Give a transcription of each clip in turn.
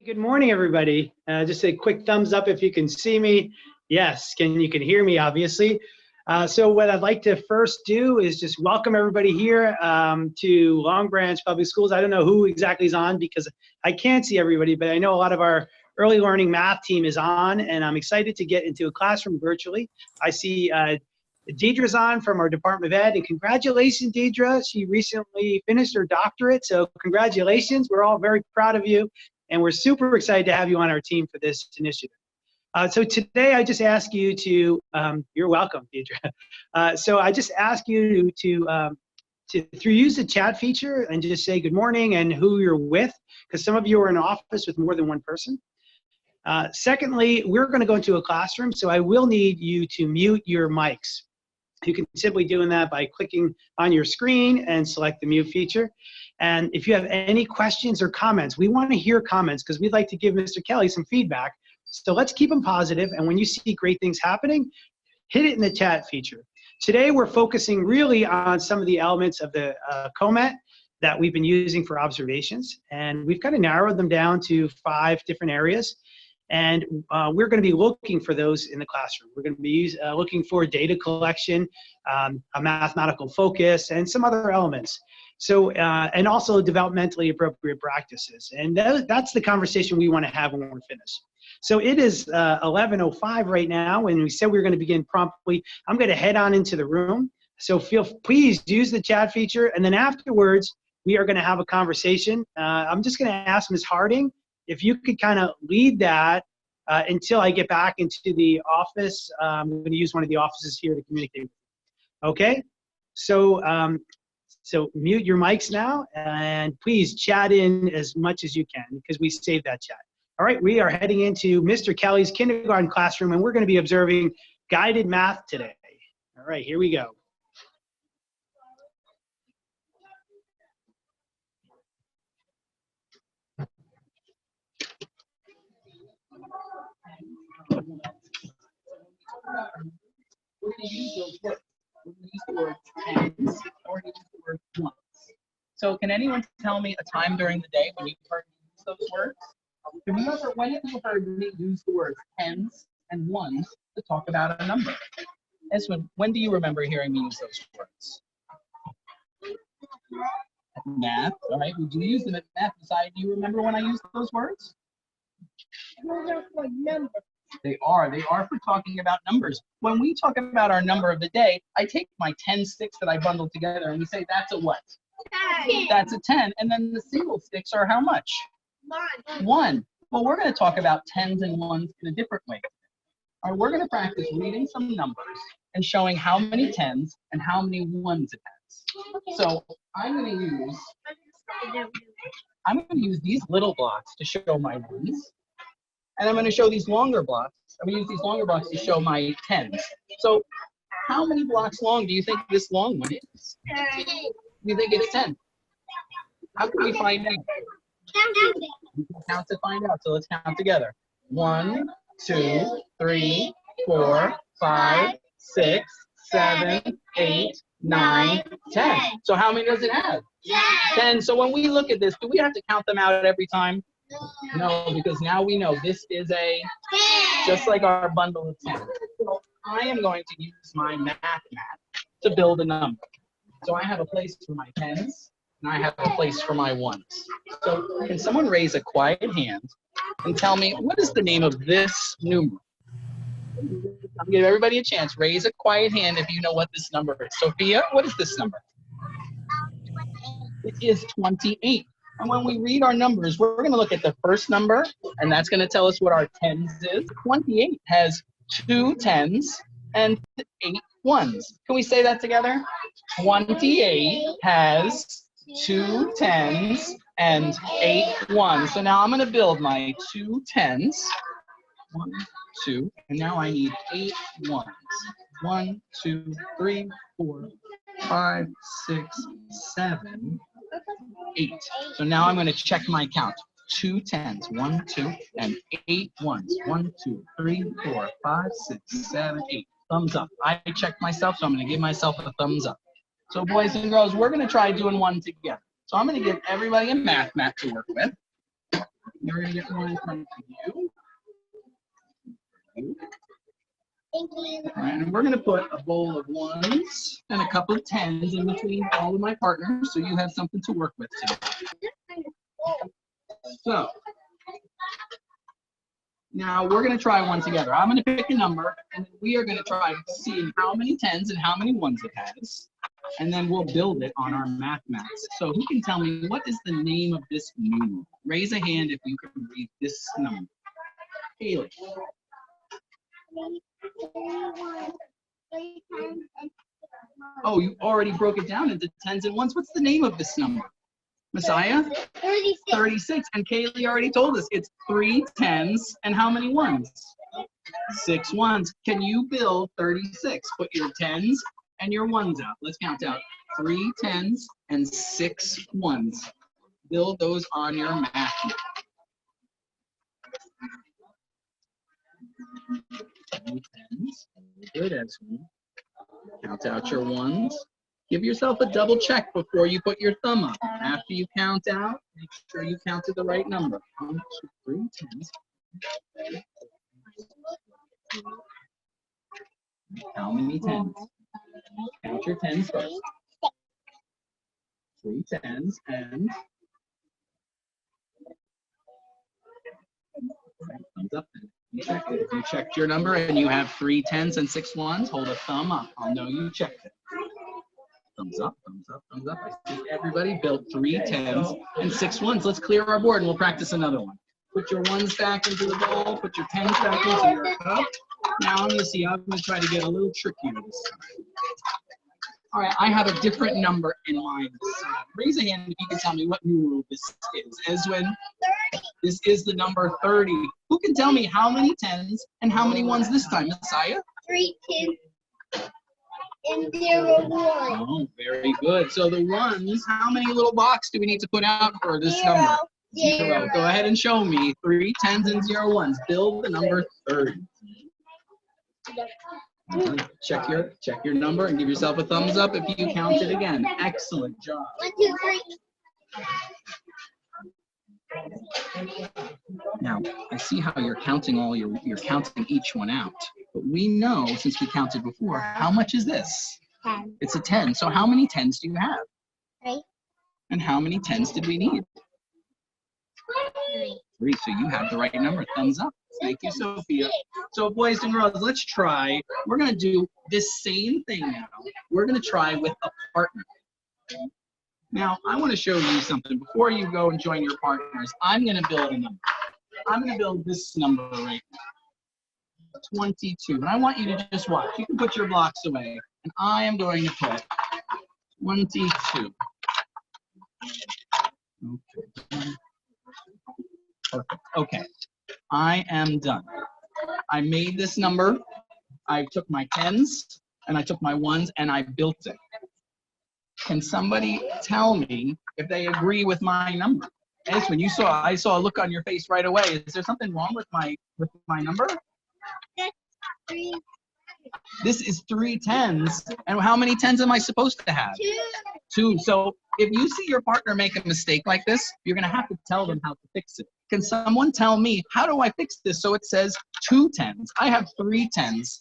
Good morning, everybody. Just a quick thumbs up if you can see me. Yes, you can hear me, obviously. So what I'd like to first do is just welcome everybody here to Long Branch Public Schools. I don't know who exactly is on because I can't see everybody, but I know a lot of our early learning math team is on, and I'm excited to get into a classroom virtually. I see Deidre's on from our Department of Ed, and congratulations, Deidre. She recently finished her doctorate, so congratulations. We're all very proud of you, and we're super excited to have you on our team for this initiative. So today I just ask you to, you're welcome, Deidre. So I just ask you to use the chat feature and just say good morning and who you're with, because some of you are in office with more than one person. Secondly, we're going to go into a classroom, so I will need you to mute your mics. You can simply do that by clicking on your screen and select the mute feature. And if you have any questions or comments, we want to hear comments because we'd like to give Mr. Kelly some feedback. So let's keep them positive, and when you see great things happening, hit it in the chat feature. Today we're focusing really on some of the elements of the COMET that we've been using for observations, and we've kind of narrowed them down to 5 different areas. And we're going to be looking for those in the classroom. We're going to be looking for data collection, a mathematical focus, and some other elements. So, and also developmentally appropriate practices. And that's the conversation we want to have when we're finished. So it is 11:05 right now, and we said we were going to begin promptly. I'm going to head on into the room. So please use the chat feature, and then afterwards, we are going to have a conversation. I'm just going to ask Ms. Harding if you could kind of lead that until I get back into the office. I'm going to use one of the offices here to communicate with you. Okay? So, so mute your mics now, and please chat in as much as you can because we saved that chat. All right, we are heading into Mr. Kelly's kindergarten classroom, and we're going to be observing guided math today. All right, here we go. We're going to use those words. We're going to use the word tens or use the word ones. So can anyone tell me a time during the day when you've heard me use those words? Remember, when have you heard me use the words tens and ones to talk about a number? Eswin, when do you remember hearing me use those words? At math, all right. We do use them at math. Besides, do you remember when I used those words? They are for talking about numbers. When we talk about our number of the day, I take my 10 sticks that I bundled together and we say that's a what? 10. That's a 10. And then the single sticks are how much? 1. Well, we're going to talk about tens and ones in a different way. All right, we're going to practice reading some numbers and showing how many tens and how many ones it has. So I'm going to use these little blocks to show my ones. And I'm going to show these longer blocks. I'm going to use these longer blocks to show my tens. So how many blocks long do you think this long one is? 10. You think it's 10? How can we find out? We can count to find out. So let's count together. 1, 2, 3, 4, 5, 6, 7, 8, 9, 10. So how many does it have? 10. So when we look at this, do we have to count them out every time? No, because now we know this is a, just like our bundle of 10. So I am going to use my math to build a number. So I have a place for my tens, and I have a place for my ones. So can someone raise a quiet hand and tell me, what is the name of this numeral? I'll give everybody a chance. Raise a quiet hand if you know what this number is. Sophia, what is this number? 28. It is 28. And when we read our numbers, we're going to look at the first number, and that's going to tell us what our tens is. 28 has 2 tens and 8 ones. Can we say that together? 28 has 2 tens and 8 ones. So now I'm going to build my 2 tens. 1, 2, and now I need 8 ones. 1, 2, 3, 4, 5, 6, 7, 8. So now I'm going to check my count. 2 tens, 1, 2, and 8 ones. 1, 2, 3, 4, 5, 6, 7, 8. Thumbs up. I checked myself, so I'm going to give myself a thumbs up. So boys and girls, we're going to try doing one together. So I'm going to give everybody a math mat to work with. You're gonna get one from you. Thank you. All right, and we're gonna put a bowl of ones and a couple of tens in between all of my partners, so you have something to work with today. So now we're gonna try one together. I'm gonna pick a number, and then we are gonna try to see how many tens and how many ones it has, and then we'll build it on our math mats. So who can tell me what is the name of this number? Raise a hand if you can read this number. Haley. 31, 3 times and Oh, you already broke it down into tens and ones. What's the name of this number? Messiah? 36. 36. And Kaylee already told us it's 3 tens and how many ones? 6 ones. Can you build 36? Put your tens and your ones out. Let's count out 3 tens and 6 ones. Build those on your math sheet. 3 tens. Good, Esme. Count out your ones. Give yourself a double check before you put your thumb up. After you count out, make sure you counted the right number. 1, 2, 3 tens. How many tens? Count your tens first. 3 tens and thumbs up. You check it. If you checked your number and you have 3 tens and 6 ones, hold a thumb up. I'll know you checked it. Thumbs up, thumbs up, thumbs up. I see everybody built 3 tens and 6 ones. Let's clear our board and we'll practice another one. Put your ones back into the bowl. Put your tens back into your cup. Now I'm going to see. I'm going to try to get a little trickier this time. All right, I have a different number in mind. Raise a hand if you can tell me what numeral this is. Eswin, this is the number 30. Who can tell me how many tens and how many ones this time? Messiah? 3 tens and 0 1. Oh, very good. So the ones, how many little blocks do we need to put out for this number? 0. Go ahead and show me 3 tens and 0 ones. Build the number 30. Check your number and give yourself a thumbs up if you count it again. Excellent job. 1, 2, 3. Now, I see how you're counting you're counting each one out. But we know, since we counted before, how much is this? 10. It's a 10. So how many tens do you have? 3. And how many tens did we need? 3. 3. So you have the right number. Thumbs up. Thank you, Sophia. So boys and girls, let's try. We're going to do this same thing now. We're going to try with a partner. Now, I want to show you something. Before you go and join your partners, I'm going to build a number. I'm going to build this number right now. 22. And I want you to just watch. You can put your blocks away. And I am going to put 22. Okay. Perfect. Okay. I am done. I made this number. I took my tens and I took my ones and I built it. Can somebody tell me if they agree with my number? When I saw a look on your face right away. Is there something wrong with my number? That's 3. This is 3 tens. And how many tens am I supposed to have? 2. 2. So if you see your partner make a mistake like this, you're going to have to tell them how to fix it. Can someone tell me, how do I fix this so it says 2 tens? I have 3 tens.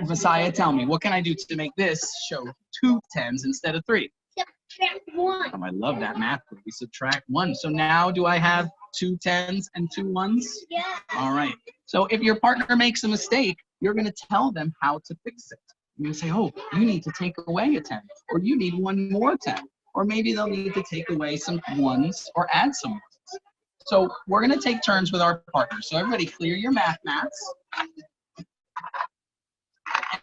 Messiah, tell me, what can I do to make this show 2 tens instead of 3? Subtract 1. Oh, I love that math. We subtract 1. So now do I have 2 tens and 2 ones? Yeah. All right. So if your partner makes a mistake, you're going to tell them how to fix it. You're going to say, oh, you need to take away a 10, or you need one more 10, or maybe they'll need to take away some ones or add some ones. So we're going to take turns with our partners. So everybody clear your math mats.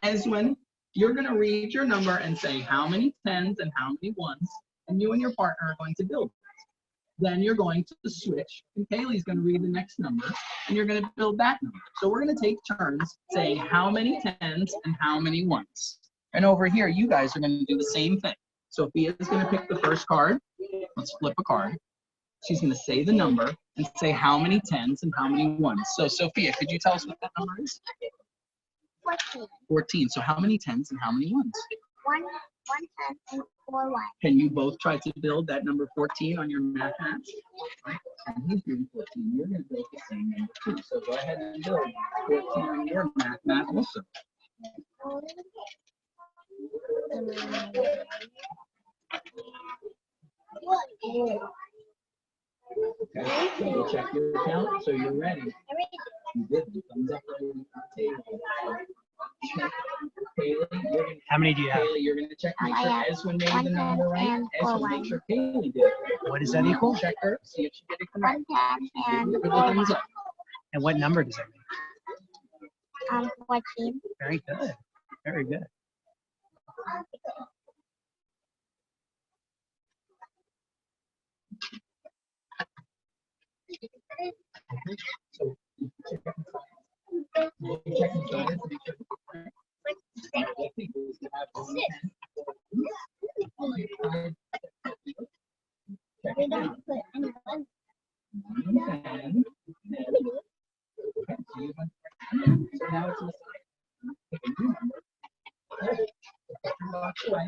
Eswin, you're going to read your number and say how many tens and how many ones, and you and your partner are going to build it. Then you're going to switch, and Kaylee's going to read the next number, and you're going to build that number. So we're going to take turns saying how many tens and how many ones. And over here, you guys are going to do the same thing. Sophia is going to pick the first card. Let's flip a card. She's going to say the number and say how many tens and how many ones. So Sophia, could you tell us what that number is? 14. 14. So how many tens and how many ones? 1, 1/10 and 4 1. Can you both try to build that number 14 on your math match? Right? And he's doing 14. You're going to build the same number too. So go ahead and build 14 on your math also. Okay, double check your count so you're ready. You did. Thumbs up right on the table. Check. Kaylee, you're gonna, How many do you have? Kaylee, you're going to check, make sure Eswin made the number right. and Eswin, make sure Kaylee did it. What does that equal? Check her, see if she did it correct. 1/10 and Give her the 4 thumbs 1. up. And what number does that make? 14. Very good. Very good. So check inside to make sure it's correct. What people is to have 1/10. Check We it out. don't put any ones. 1/10. Okay, so you went right. So now it's the side. Pick a new number. Okay. Put your box away.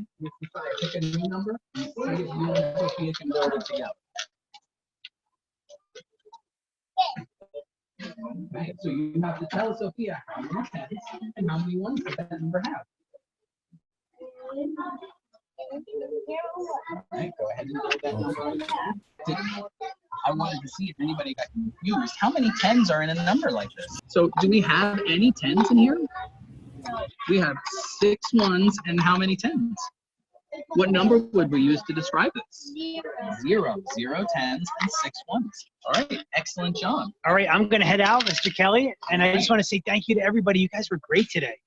Pick a new number and see if you and Sophia can build it together. Right, so you have to tell Sophia how many tens and how many ones does that number have. All right, go ahead and build that number. I wanted to see if anybody got confused. How many tens are in a number like this? So do we have any tens in here? We have 6 ones and how many tens? What number would we use to describe this? 0. 0 tens and 6 ones. All right, excellent job. All right, I'm going to head out, Mr. Kelly, and I just want to say thank you to everybody. You guys were great today.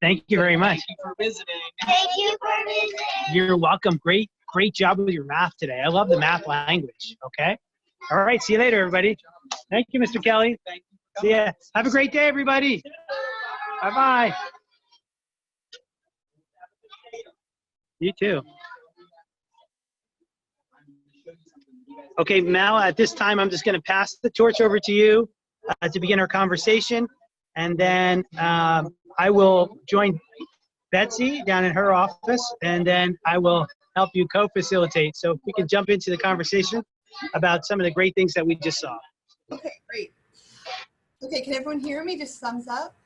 Thank you very much. Thank you for visiting. Thank you for visiting. You're welcome. Great job with your math today. I love the math language, okay? All right, see you later, everybody. Thank you, Mr. Kelly. Thank you. See ya. Have a great day, everybody. Bye-bye. You too. Okay, Mal, at this time, I'm just going to pass the torch over to you to begin our conversation. And then I will join Betsy down in her office, and then I will help you co-facilitate. So if we can jump into the conversation about some of the great things that we just saw. Okay, great. Okay, can everyone hear me? Just thumbs up.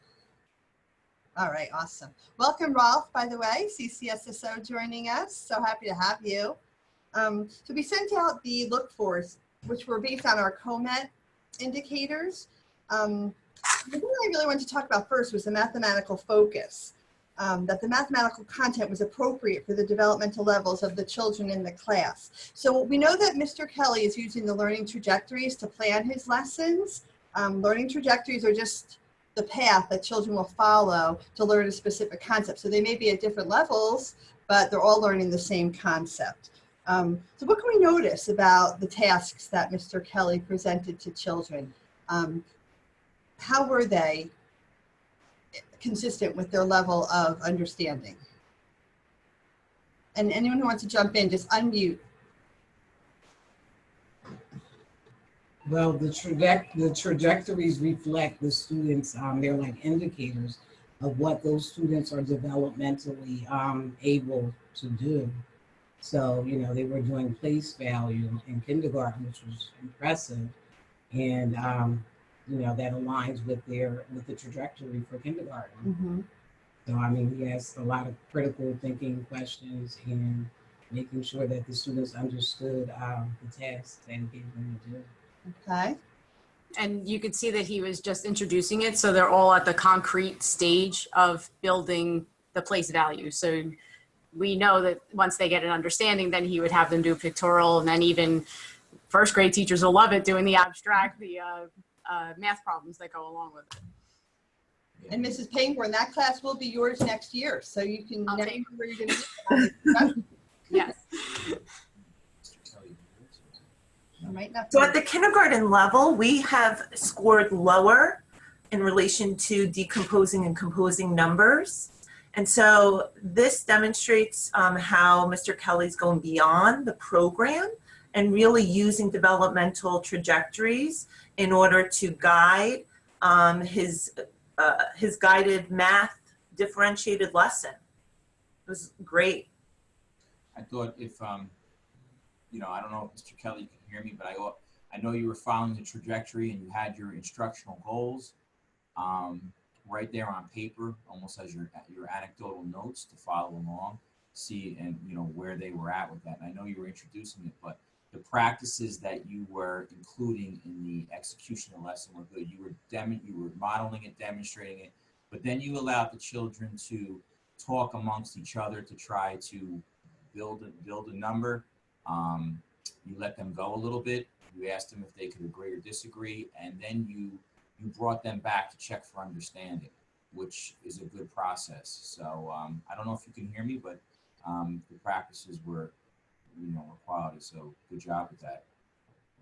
All right, awesome. Welcome, Rolf, by the way, CCSSO joining us. So happy to have you. So we sent out the look-fors, which were based on our COMET indicators. The thing I really wanted to talk about first was the mathematical focus, that the mathematical content was appropriate for the developmental levels of the children in the class. So we know that Mr. Kelly is using the learning trajectories to plan his lessons. Learning trajectories are just the path that children will follow to learn a specific concept. So they may be at different levels, but they're all learning the same concept. So what can we notice about the tasks that Mr. Kelly presented to children? How were they consistent with their level of understanding? And anyone who wants to jump in, just unmute. Well, the trajectories reflect the students, they're like indicators of what those students are developmentally able to do. So, you know, they were doing place value in kindergarten, which was impressive. And, you know, that aligns with the trajectory for kindergarten. Mm-hmm. So, I mean, he asked a lot of critical thinking questions and making sure that the students understood the tasks that he gave them to do. Okay. And you could see that he was just introducing it. So they're all at the concrete stage of building the place value. So we know that once they get an understanding, then he would have them do a pictorial, and then even first grade teachers will love it doing the abstract, the math problems that go along with it. And Mrs. Payne, that class will be yours next year. So you can I'll never take where you're going to Yes. So at the kindergarten level, we have scored lower in relation to decomposing and composing numbers. And so this demonstrates how Mr. Kelly's going beyond the program and really using developmental trajectories in order to guide his guided math differentiated lesson. It was great. I thought if, you know, I don't know if Mr. Kelly can hear me, but I know you were following the trajectory and you had your instructional goals right there on paper, almost as your anecdotal notes to follow along, see, and you know where they were at with that. And I know you were introducing it, but the practices that you were including in the execution of the lesson were good. You were modeling it, demonstrating it, but then you allowed the children to talk amongst each other to try to build a number. You let them go a little bit. You asked them if they could agree or disagree, and then you brought them back to check for understanding, which is a good process. So I don't know if you can hear me, but the practices were, you know, were quality. So good job with that.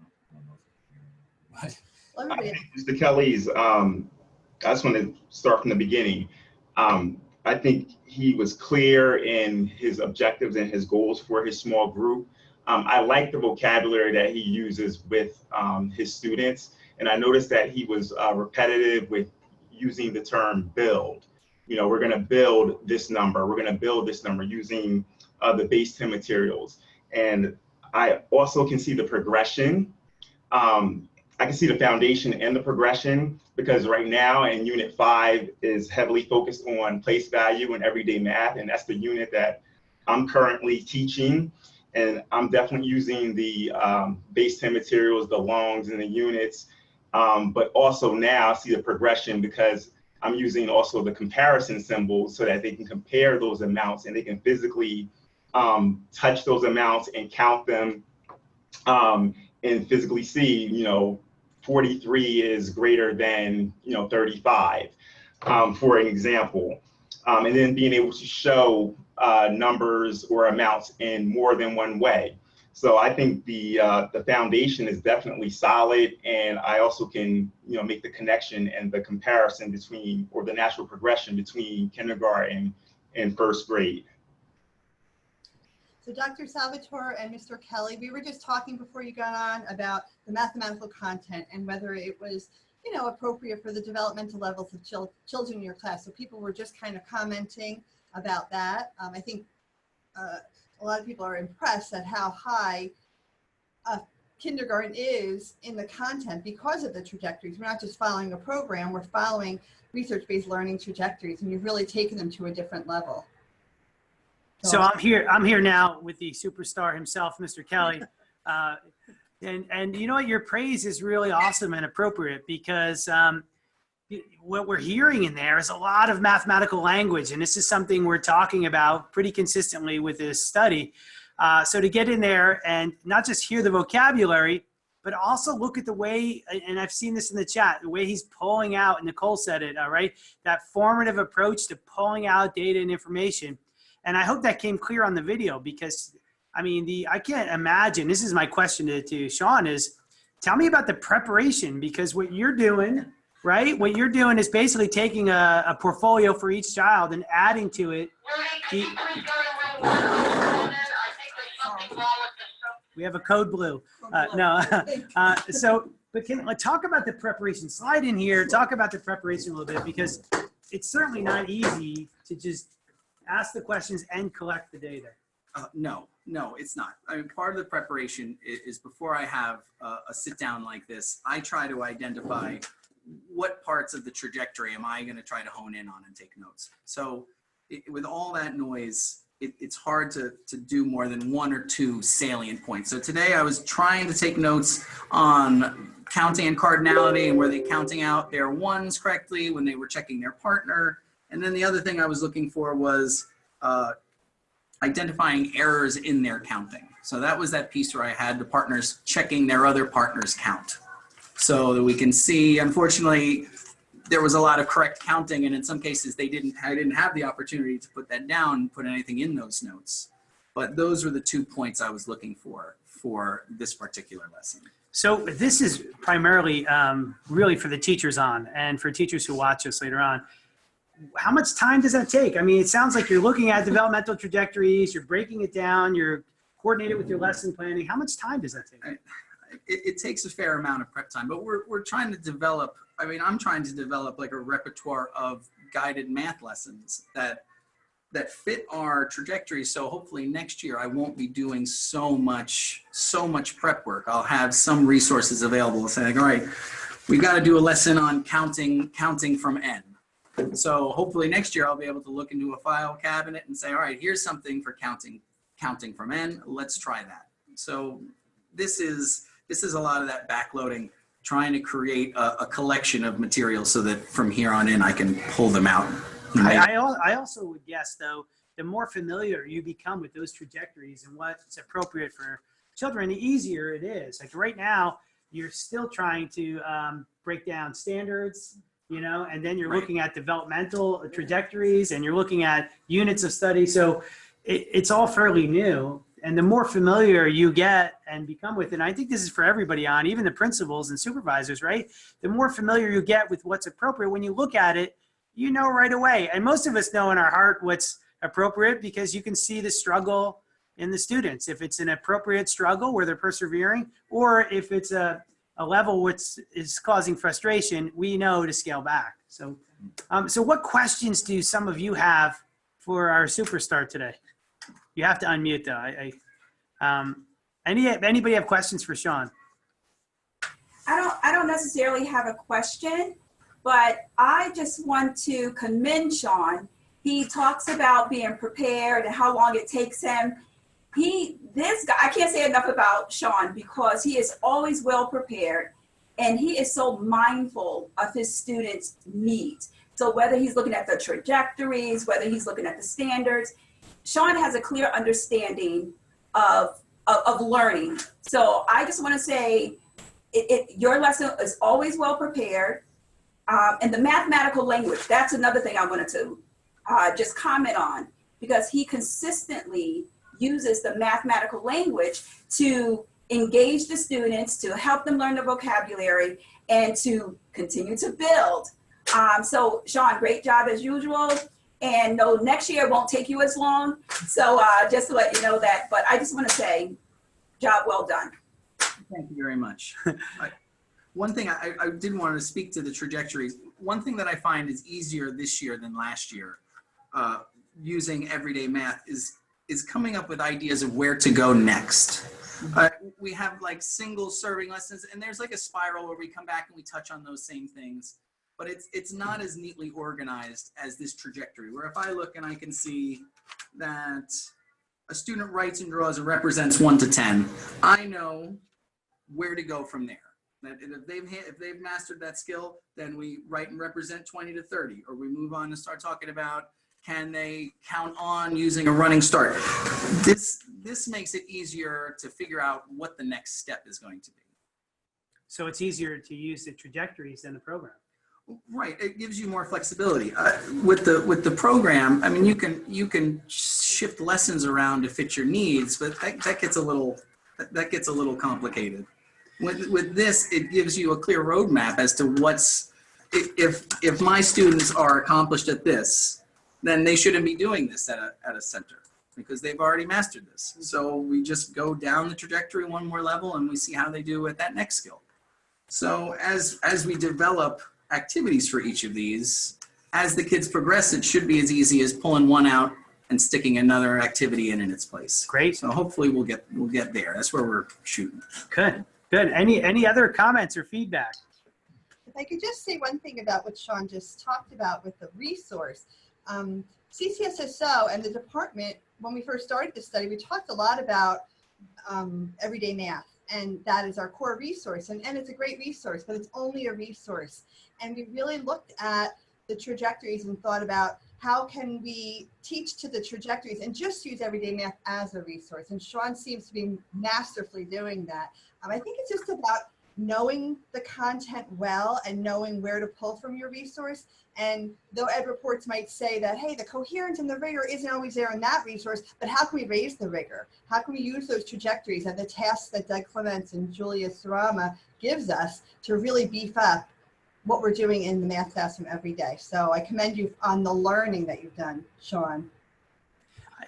I don't know if you can hear me, but. Mr. Kelly's, I just want to start from the beginning. I think he was clear in his objectives and his goals for his small group. I like the vocabulary that he uses with his students. And I noticed that he was repetitive with using the term build. You know, we're going to build this number. We're going to build this number using the base 10 materials. And I also can see the progression. I can see the foundation and the progression, because right now in Unit 5 is heavily focused on place value and everyday math. And that's the unit that I'm currently teaching. And I'm definitely using the base 10 materials, the longs and the units. But also now see the progression, because I'm using also the comparison symbols so that they can compare those amounts and they can physically touch those amounts and count them and physically see, you know, 43 is greater than, you know, 35, for an example. And then being able to show numbers or amounts in more than one way. So I think the foundation is definitely solid, and I also can, you know, make the connection and the comparison between, or the natural progression between kindergarten and first grade. So Dr. Salvatore and Mr. Kelly, we were just talking before you got on about the mathematical content and whether it was, you know, appropriate for the developmental levels of children in your class. So people were just kind of commenting about that. I think a lot of people are impressed at how high kindergarten is in the content because of the trajectories. We're not just following a program, we're following research-based learning trajectories, and you've really taken them to a different level. So I'm here now with the superstar himself, Mr. Kelly. And you know what, your praise is really awesome and appropriate, because what we're hearing in there is a lot of mathematical language, and this is something we're talking about pretty consistently with this study. So to get in there and not just hear the vocabulary, but also look at the way, and I've seen this in the chat, the way he's pulling out, and Nicole said it, all right, that formative approach to pulling out data and information. And I hope that came clear on the video, because I mean, I can't imagine, this is my question to Sean, is tell me about the preparation, because what you're doing, right? What you're doing is basically taking a portfolio for each child and adding to it. We have a code blue. But let's talk about the preparation. Slide in here, talk about the preparation a little bit, because it's certainly not easy to just ask the questions and collect the data. No, it's not. I mean, part of the preparation is before I have a sit down like this, I try to identify what parts of the trajectory am I going to try to hone in on and take notes. So with all that noise, it's hard to do more than one or two salient points. So today I was trying to take notes on counting and cardinality, and were they counting out their ones correctly when they were checking their partner. And then the other thing I was looking for was identifying errors in their counting. So that was that piece where I had the partners checking their other partners' count. So that we can see, unfortunately, there was a lot of correct counting, and in some cases I didn't have the opportunity to put that down and put anything in those notes. But those were the 2 points I was looking for this particular lesson. So this is primarily really for the teachers on, and for teachers who watch us later on. How much time does that take? I mean, it sounds like you're looking at developmental trajectories, you're breaking it down, you're coordinated with your lesson planning. How much time does that take? It takes a fair amount of prep time, but we're trying to develop, I mean, I'm trying to develop like a repertoire of guided math lessons that that fit our trajectory. So hopefully next year I won't be doing so much prep work. I'll have some resources available saying, all right, we got to do a lesson on counting from N. So hopefully next year I'll be able to look into a file cabinet and say, all right, here's something for counting from N. Let's try that. So this is a lot of that backloading, trying to create a collection of materials so that from here on in I can pull them out. I also would guess, though, the more familiar you become with those trajectories and what's appropriate for children, the easier it is. Like right now, you're still trying to break down standards, you know, and then you're looking at developmental trajectories and you're looking at units of study. So it's all fairly new. And the more familiar you get and become with it, and I think this is for everybody on, even the principals and supervisors, right? The more familiar you get with what's appropriate, when you look at it, you know right away. And most of us know in our heart what's appropriate because you can see the struggle in the students. If it's an appropriate struggle where they're persevering, or if it's a level which is causing frustration, we know to scale back. So, so what questions do some of you have for our superstar today? You have to unmute though. Anybody have questions for Sean? I don't necessarily have a question, but I just want to commend Sean. He talks about being prepared and how long it takes him. This guy, I can't say enough about Sean because he is always well prepared and he is so mindful of his students' needs. So whether he's looking at the trajectories, whether he's looking at the standards, Sean has a clear understanding of learning. So I just want to say your lesson is always well prepared. And the mathematical language, that's another thing I wanted to just comment on, because he consistently uses the mathematical language to engage the students, to help them learn the vocabulary, and to continue to build. So Sean, great job as usual. And no, next year won't take you as long. So just to let you know that, but I just want to say, job well done. Thank you very much. One thing I did want to speak to the trajectories. One thing that I find is easier this year than last year using everyday math is coming up with ideas of where to go next. We have like single serving lessons and there's like a spiral where we come back and we touch on those same things, but it's not as neatly organized as this trajectory, where if I look and I can see that a student writes and draws and represents 1 to 10, I know where to go from there. That if they've mastered that skill, then we write and represent 20 to 30, or we move on and start talking about, can they count on using a running start? This makes it easier to figure out what the next step is going to be. So it's easier to use the trajectories than the program. Right, it gives you more flexibility. With the program, I mean, you can shift lessons around to fit your needs, but that gets a little complicated. With this, it gives you a clear roadmap as to if my students are accomplished at this, then they shouldn't be doing this at a center because they've already mastered this. So we just go down the trajectory one more level and we see how they do at that next skill. So as we develop activities for each of these, as the kids progress, it should be as easy as pulling one out and sticking another activity in its place. Great. So hopefully we'll get there. That's where we're shooting. Good. Any other comments or feedback? If I could just say one thing about what Sean just talked about with the resource. CCSSO and the department, when we first started this study, we talked a lot about everyday math, and that is our core resource, and it's a great resource, but it's only a resource. And we really looked at the trajectories and thought about how can we teach to the trajectories and just use everyday math as a resource. And Sean seems to be masterfully doing that. I think it's just about knowing the content well and knowing where to pull from your resource. And though ed reports might say that, hey, the coherence and the rigor isn't always there in that resource, but how can we raise the rigor? How can we use those trajectories and the tasks that Doug Clements and Julia Sarama gives us to really beef up what we're doing in the math classroom every day? So I commend you on the learning that you've done, Sean.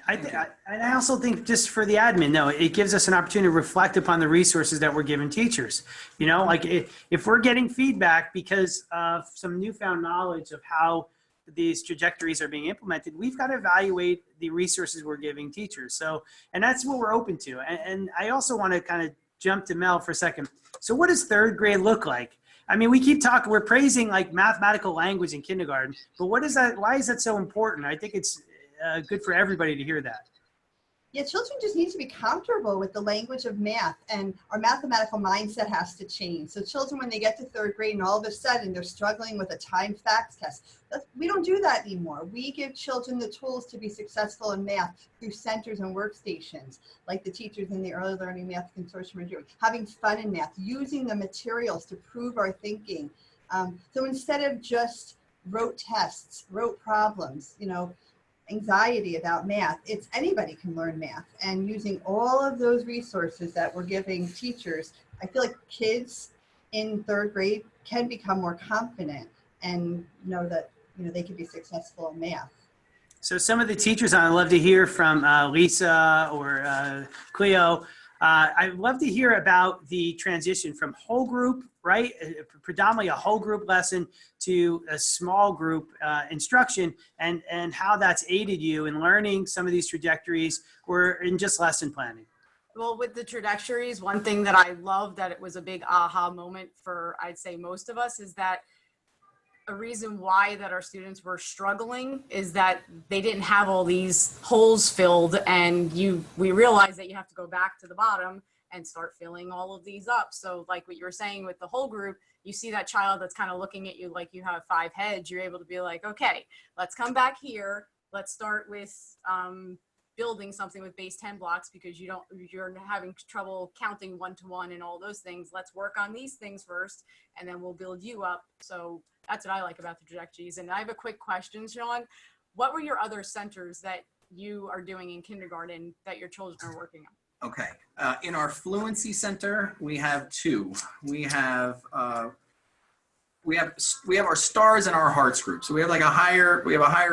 And I also think just for the admin, though, it gives us an opportunity to reflect upon the resources that we're giving teachers. You know, like if we're getting feedback because of some newfound knowledge of how these trajectories are being implemented, we've got to evaluate the resources we're giving teachers. So, and that's what we're open to. And I also want to kind of jump to Mel for a second. So what does third grade look like? I mean, we keep talking, we're praising like mathematical language in kindergarten, but what is that? Why is that so important? I think it's good for everybody to hear that. Yeah, children just need to be comfortable with the language of math, and our mathematical mindset has to change. So children, when they get to third grade and all of a sudden they're struggling with a timed facts test, we don't do that anymore. We give children the tools to be successful in math through centers and workstations, like the teachers in the Early Learning Math Consortium are doing, having fun in math, using the materials to prove our thinking. So instead of just rote tests, rote problems, you know, anxiety about math, it's anybody can learn math, and using all of those resources that we're giving teachers, I feel like kids in third grade can become more confident and know that, you know, they can be successful in math. So some of the teachers, I'd love to hear from Lisa or Cleo. I'd love to hear about the transition from whole group, right? Predominantly a whole group lesson to a small group instruction, and how that's aided you in learning some of these trajectories or in just lesson planning. Well, with the trajectories, one thing that I love that it was a big aha moment for, I'd say, most of us, is that a reason why that our students were struggling is that they didn't have all these holes filled, and we realized that you have to go back to the bottom and start filling all of these up. So like what you were saying with the whole group, you see that child that's kind of looking at you like you have 5 heads, you're able to be like, okay, let's come back here. Let's start with building something with base 10 blocks because you're having trouble counting 1 to 1 and all those things. Let's work on these things first, and then we'll build you up. So that's what I like about the trajectories. And I have a quick question, Sean. What were your other centers that you are doing in kindergarten that your children are working on? Okay. In our Fluency Center, we have 2. We have our stars and our hearts group. So we have like a higher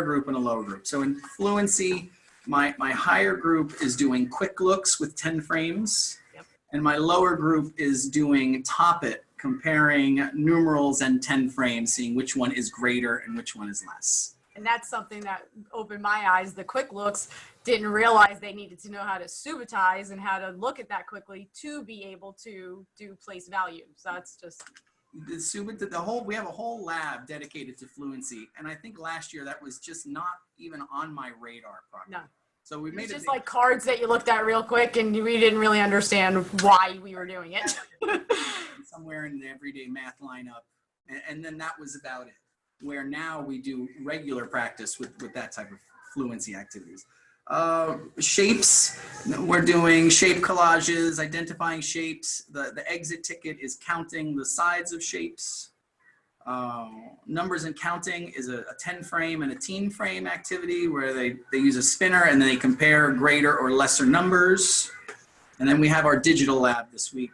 group and a lower group. So in Fluency, my higher group is doing quick looks with 10 frames. Yep. And my lower group is doing Top It, comparing numerals and 10 frames, seeing which one is greater and which one is less. And that's something that opened my eyes. The quick looks didn't realize they needed to know how to subitize and how to look at that quickly to be able to do place value. So that's just we have a whole lab dedicated to fluency, and I think last year that was just not even on my radar properly. No. So we made it just like cards that you looked at real quick and we didn't really understand why we were doing it. Somewhere in the everyday math lineup, and then that was about it. Where now we do regular practice with that type of fluency activities. Shapes, we're doing shape collages, identifying shapes. The exit ticket is counting the sides of shapes. Numbers and counting is a 10 frame and a teen frame activity where they use a spinner and then they compare greater or lesser numbers. And then we have our digital lab this week.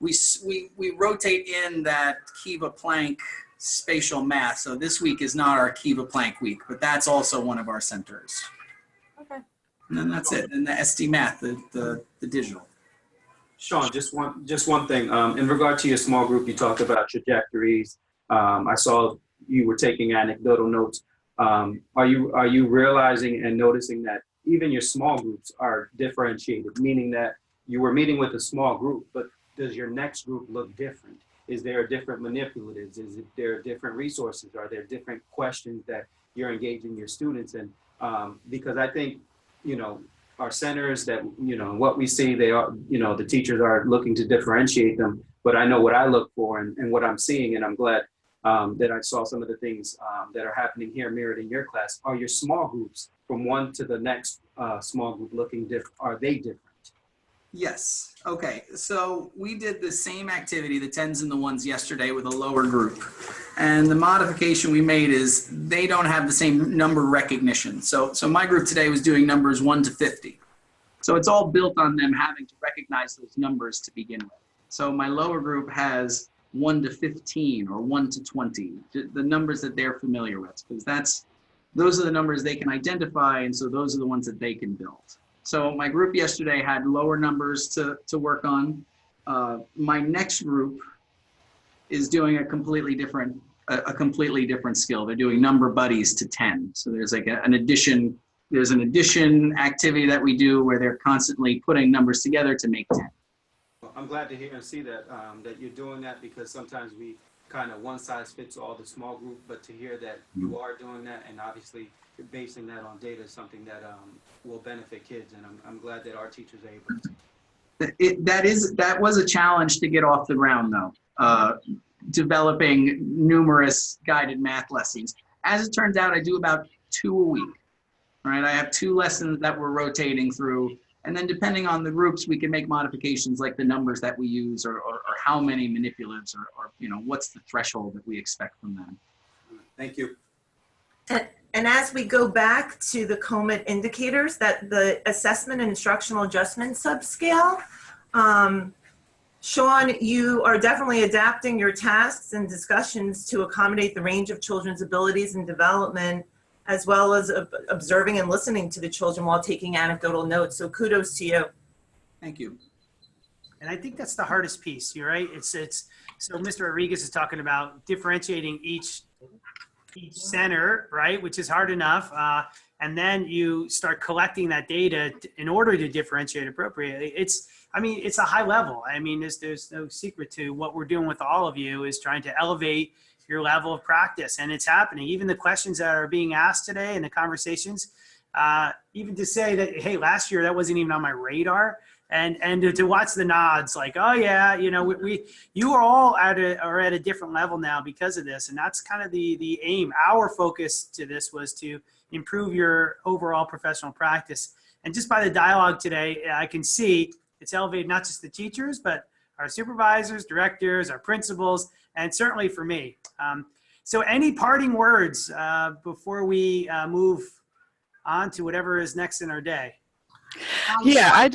We rotate in that Kiva Planck spatial math. So this week is not our Kiva Planck week, but that's also one of our centers. Okay. And then that's it. And the SD Math, the digital. Sean, just one thing. In regard to your small group, you talked about trajectories. I saw you were taking anecdotal notes. Are you realizing and noticing that even your small groups are differentiated, meaning that you were meeting with a small group, but does your next group look different? Is there different manipulatives? Is there different resources? Are there different questions that you're engaging your students in? Because I think, our centers that, what we see, they are, the teachers are looking to differentiate them, but I know what I look for and what I'm seeing, and I'm glad that I saw some of the things that are happening here mirrored in your class. Are your small groups from one to the next small group looking different? Are they different? Yes. Okay. So we did the same activity, the 10s and the 1s yesterday with a lower group. And the modification we made is they don't have the same number recognition. So my group today was doing numbers 1 to 50. So it's all built on them having to recognize those numbers to begin with. So my lower group has 1 to 15 or 1 to 20, the numbers that they're familiar with, because those are the numbers they can identify. And so those are the ones that they can build. So my group yesterday had lower numbers to work on. My next group is doing a completely different a completely different skill. They're doing number buddies to 10. So there's like an addition, there's an addition activity that we do where they're constantly putting numbers together to make 10. Well, I'm glad to hear and see that that you're doing that, because sometimes we kind of one size fits all the small group, but to hear that you are doing that, and obviously you're basing that on data, is something that will benefit kids, and I'm glad that our teachers are able to. That was a challenge to get off the ground though, developing numerous guided math lessons. As it turns out, I do about 2 a week. All right, I have 2 lessons that we're rotating through, and then depending on the groups, we can make modifications like the numbers that we use, or how many manipulatives, or you know, what's the threshold that we expect from them. Thank you. And as we go back to the COMET indicators, that the assessment and instructional adjustment subscale, Sean, you are definitely adapting your tasks and discussions to accommodate the range of children's abilities and development, as well as observing and listening to the children while taking anecdotal notes. So kudos to you. Thank you. And I think that's the hardest piece. You're right. It's so Mr. Rodriguez is talking about differentiating each center, right, which is hard enough. And then you start collecting that data in order to differentiate appropriately. I mean, it's a high level. I mean, there's no secret to what we're doing with all of you is trying to elevate your level of practice, and it's happening. Even the questions that are being asked today and the conversations, even to say that, hey, last year that wasn't even on my radar, and to watch the nods like, oh yeah, you know, you are all at a different level now because of this, and that's kind of the aim. Our focus to this was to improve your overall professional practice, and just by the dialogue today, I can see it's elevated not just the teachers, but our supervisors, directors, our principals, and certainly for me. So any parting words before we move on to whatever is next in our day? Yeah,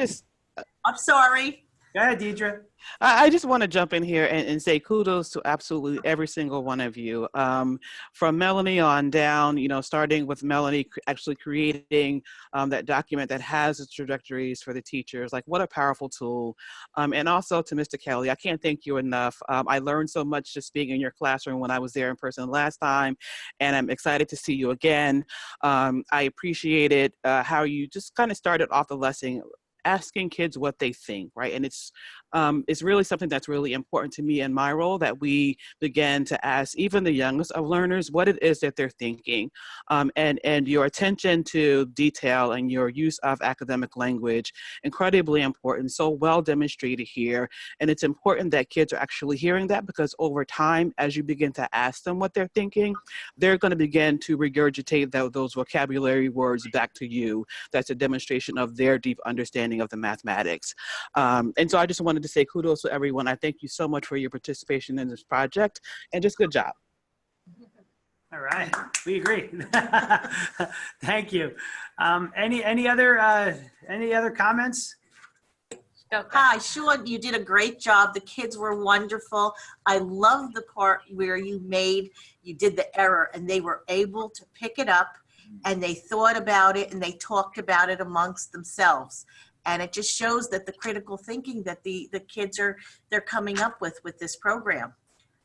I'm sorry. Go ahead, Deidre. I just want to jump in here and say kudos to absolutely every single one of you. From Melanie on down, you know, starting with Melanie actually creating that document that has the trajectories for the teachers. Like, what a powerful tool. And also to Mr. Kelly, I can't thank you enough. I learned so much just being in your classroom when I was there in person last time, and I'm excited to see you again. I appreciated how you just kind of started off the lesson asking kids what they think, right? And it's really something that's really important to me in my role, that we begin to ask even the youngest of learners what it is that they're thinking. And your attention to detail and your use of academic language, incredibly important, so well demonstrated here. And it's important that kids are actually hearing that, because over time, as you begin to ask them what they're thinking, they're going to begin to regurgitate those vocabulary words back to you. That's a demonstration of their deep understanding of the mathematics. And so I just wanted to say kudos to everyone. I thank you so much for your participation in this project, and just good job. All right, we agree. Thank you. Any other comments? Hi, Sean, you did a great job. The kids were wonderful. I love the part where you did the error and they were able to pick it up, and they thought about it and they talked about it amongst themselves. And it just shows that the critical thinking that the kids they're coming up with this program.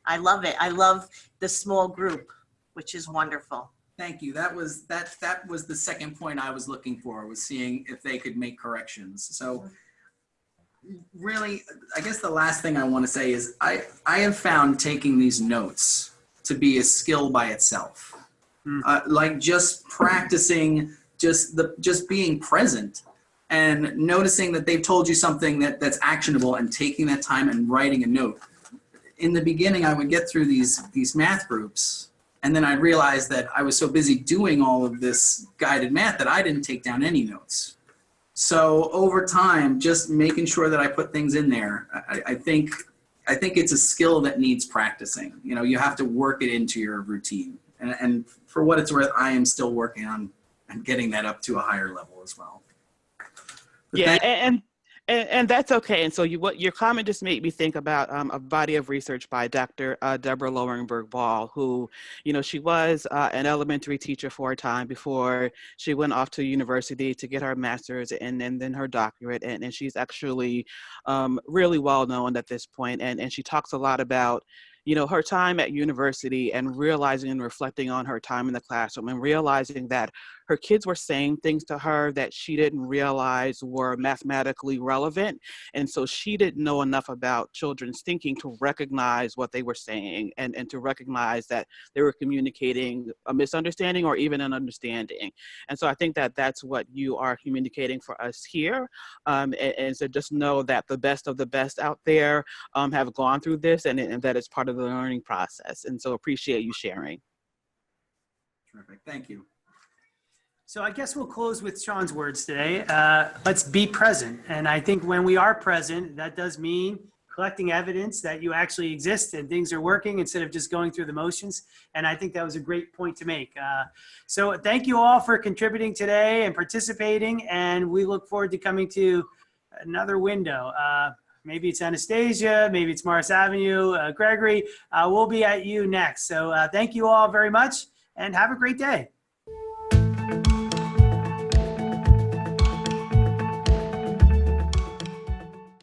I love it. I love the small group, which is wonderful. Thank you. That was the second point I was looking for, was seeing if they could make corrections. So really, I guess the last thing I want to say is I have found taking these notes to be a skill by itself. Like just practicing, just being present and noticing that they've told you something that's actionable, and taking that time and writing a note. In the beginning, I would get through these math groups, and then I realized that I was so busy doing all of this guided math that I didn't take down any notes. So over time, just making sure that I put things in there, I think it's a skill that needs practicing. You know, you have to work it into your routine. And for what it's worth, I am still working on getting that up to a higher level as well. But yeah, and that's okay. And so what your comment just made me think about a body of research by Dr. Deborah Lowenberg-Ball, who, you know, she was an elementary teacher for a time before she went off to university to get her master's and then her doctorate. And she's actually really well known at this point. And she talks a lot about, you know, her time at university and realizing and reflecting on her time in the classroom and realizing that her kids were saying things to her that she didn't realize were mathematically relevant. And so she didn't know enough about children's thinking to recognize what they were saying and to recognize that they were communicating a misunderstanding or even an understanding. And so I think that that's what you are communicating for us here. And so just know that the best of the best out there have gone through this and that it's part of the learning process. And so appreciate you sharing. Terrific, thank you. So I guess we'll close with Sean's words today. Let's be present. And I think when we are present, that does mean collecting evidence that you actually exist and things are working instead of just going through the motions. And I think that was a great point to make. So thank you all for contributing today and participating. And we look forward to coming to another window. Maybe it's Anastasia, maybe it's Morris Avenue, Gregory. We'll be at you next. So thank you all very much and have a great day.